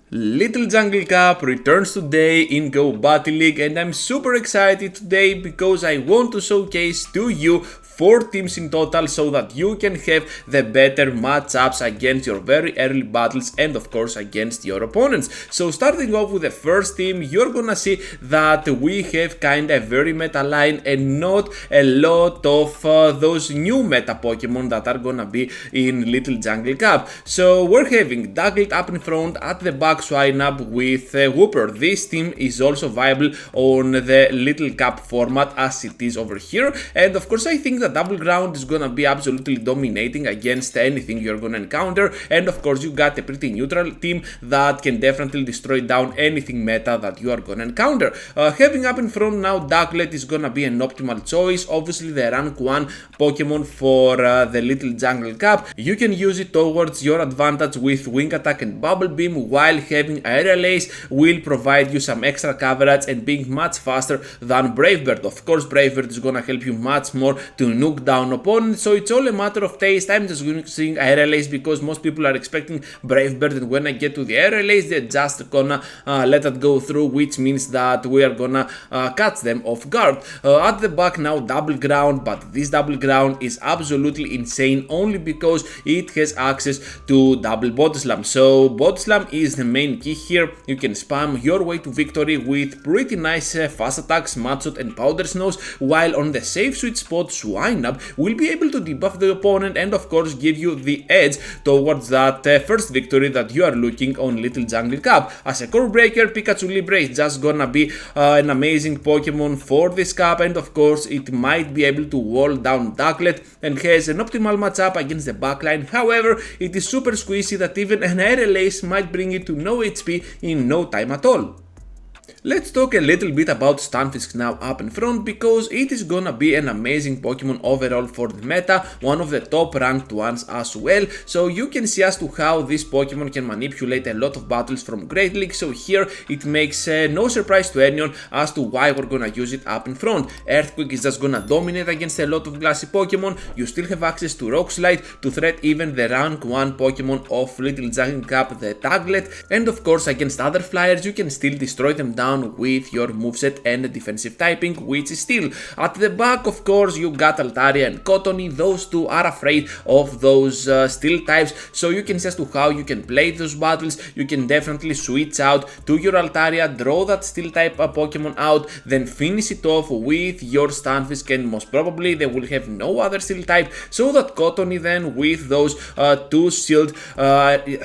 Little Jungle Cup returns today in Go Battle League, and I'm super excited today because I want to showcase to you 4 teams in total so that you can have the better matchups against your very early battles and of course against your opponents. So starting off with the first team, you're gonna see that we have kinda a very meta line and not a lot of those new meta Pokemon that are gonna be in Little Jungle Cup. So we're having Ducklet up in front, at the back swine up with Whooper. This team is also viable on the Little Cup format as it is over here, and of course I think that Double Ground is gonna be absolutely dominating against anything you're gonna encounter, and of course you got a pretty neutral team that can definitely destroy down anything meta that you are gonna encounter. Having up in front now Ducklet is gonna be an optimal choice, obviously the rank 1 Pokemon for the Little Jungle Cup. You can use it towards your advantage with Wing Attack and Bubble Beam, while having Aerial Ace will provide you some extra coverage and being much faster than Brave Bird. Of course Brave Bird is gonna help you much more to nuke down opponents, so it's all a matter of taste. I'm just using Aerial Ace because most people are expecting Brave Bird, and when I get to the Aerial Ace they're just gonna let it go through, which means that we are gonna catch them off guard. At the back now Double Ground, but this Double Ground is absolutely insane only because it has access to double Body Slam. So Body Slam is the main key here. You can spam your way to victory with pretty nice fast attacks, Mudshot and Powder Snows, while on the safe sweet spot Swine Up will be able to debuff the opponent and of course give you the edge towards that first victory that you are looking on Little Jungle Cup. As a core breaker, Pikachu Libre is just gonna be an amazing Pokemon for this cup, and of course it might be able to wall down Ducklet and has an optimal matchup against the backline. However, it is super squeezy that even an Aerial Ace might bring it to no HP in no time at all. Let's talk a little bit about Stunfisk now up in front, because it is gonna be an amazing Pokemon overall for the meta, one of the top ranked ones as well. So you can see as to how this Pokemon can manipulate a lot of battles from Great League, so here it makes no surprise to anyone as to why we're gonna use it up in front. Earthquake is just gonna dominate against a lot of glassy Pokemon. You still have access to Rock Slide to threat even the rank 1 Pokemon of Little Jungle Cup, the Taglet, and of course against other flyers you can still destroy them down with your moveset and defensive typing, which is Steel. At the back, of course, you got Altaria and Cottonee. Those two are afraid of those Steel types, so you can see as to how you can play those battles. You can definitely switch out to your Altaria, draw that Steel type Pokemon out, then finish it off with your Stunfisk, and most probably they will have no other Steel type, so that Cottonee then with those 2 shield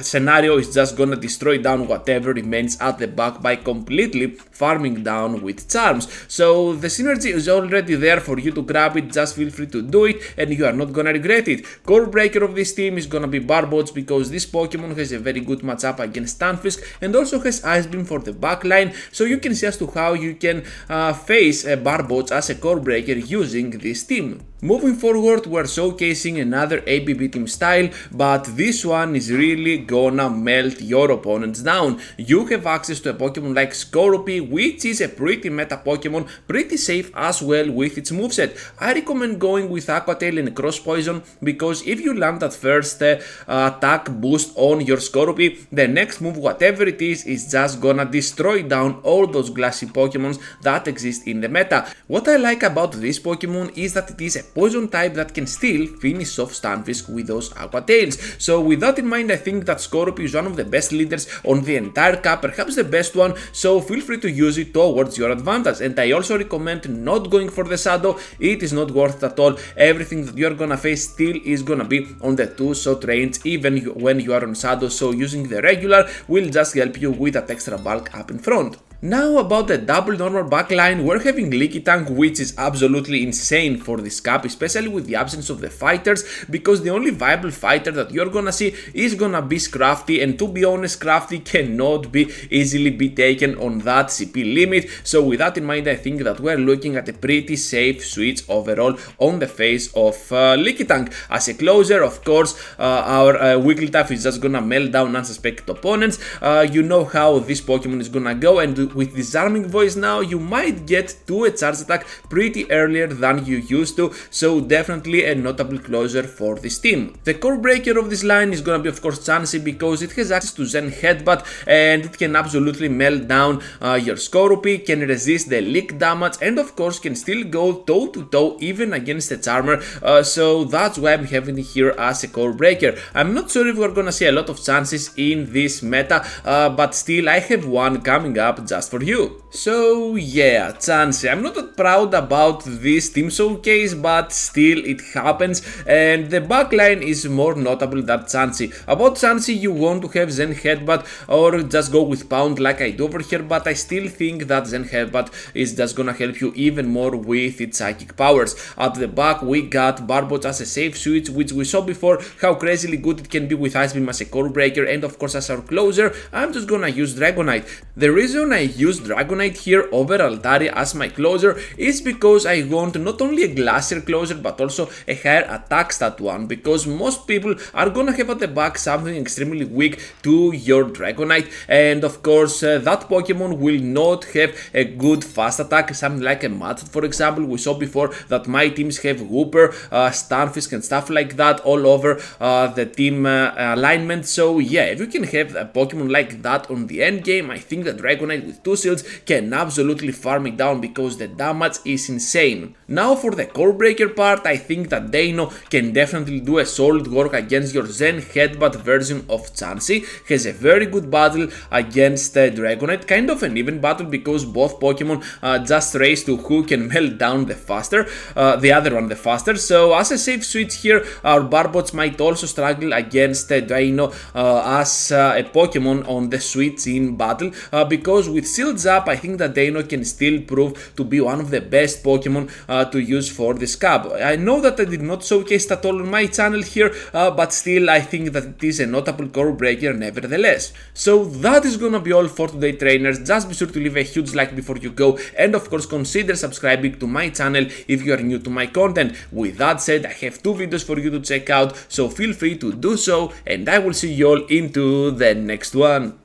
scenario is just gonna destroy down whatever remains at the back by completely farming down with charms. So the synergy is already there for you to grab it, just feel free to do it and you are not gonna regret it. Core breaker of this team is gonna be Barbots, because this Pokemon has a very good matchup against Stunfisk and also has Ice Beam for the backline, so you can see as to how you can face Barbots as a core breaker using this team. Moving forward, we're showcasing another ABB team style, but this one is really gonna melt your opponents down. You have access to a Pokemon like Skorupi, which is a pretty meta Pokemon, pretty safe as well with its moveset. I recommend going with Aqua Tail and Cross Poison, because if you land that first attack boost on your Skorupi, the next move, whatever it is just gonna destroy down all those glassy Pokemons that exist in the meta. What I like about this Pokemon is that it is a poison type that can still finish off Stunfisk with those Aqua Tails. So with that in mind, I think that Skorupi is one of the best leaders on the entire cup, perhaps the best one, so feel free to use it towards your advantage. And I also recommend not going for the Shadow, it is not worth it at all. Everything that you're gonna face still is gonna be on the 2-shot range even when you are on Shadow, so using the regular will just help you with that extra bulk up in front. Now about the double normal backline, we're having Lickitung, which is absolutely insane for this cup, especially with the absence of the fighters, because the only viable fighter that you're gonna see is gonna be Scrafty, and to be honest, Scrafty cannot be easily be taken on that CP limit. So with that in mind, I think that we're looking at a pretty safe switch overall on the face of Lickitung. As a closer, of course, our Wigglytuff is just gonna melt down unsuspected opponents. You know how this Pokemon is gonna go, and with Disarming Voice now, you might get to a charge attack pretty earlier than you used to, so definitely a notable closer for this team. The core breaker of this line is gonna be of course Chansey, because it has access to Zen Headbutt and it can absolutely melt down your Skorupi, can resist the leak damage, and of course can still go toe to toe even against a Charmer, so that's why I'm having it here as a core breaker. I'm not sure if we're gonna see a lot of chances in this meta, but still I have one coming up just for you. So yeah, Chansey. I'm not that proud about this team showcase, but still it happens, and the backline is more notable than Chansey. About Chansey, you want to have Zen Headbutt or just go with Pound like I do over here, but I still think that Zen Headbutt is just gonna help you even more with its psychic powers. At the back we got Barboach as a safe switch, which we saw before how crazily good it can be with Ice Beam as a core breaker, and of course as our closer I'm just gonna use Dragonite. The reason I use Dragonite here over Altari as my closer is because I want not only a Glacier closer but also a higher attack stat one, because most people are gonna have at the back something extremely weak to your Dragonite, and of course that Pokemon will not have a good fast attack, something like a Mudset for example. We saw before that my teams have Whooper, Stunfisk and stuff like that all over the team alignment, so yeah, if you can have a Pokemon like that on the end game, I think that Dragonite with 2 shields can absolutely farm it down because the damage is insane. Now for the core breaker part, I think that Dano can definitely do a solid work against your Zen Headbutt version of Chansey. Has a very good battle against Dragonite, kind of an even battle because both Pokemon just race to who can melt down the faster, the other one the faster. So as a safe switch here, our Barboach might also struggle against Dino as a Pokemon on the switch in battle, because with Shields up I think that Dino can still prove to be one of the best Pokemon to use for this cab. I know that I did not showcase that all on my channel here, but still I think that it is a notable core breaker nevertheless. So that is gonna be all for today, trainers. Just be sure to leave a huge like before you go, and of course consider subscribing to my channel if you are new to my content. With that said, I have 2 videos for you to check out, so feel free to do so, and I will see you all into the next one.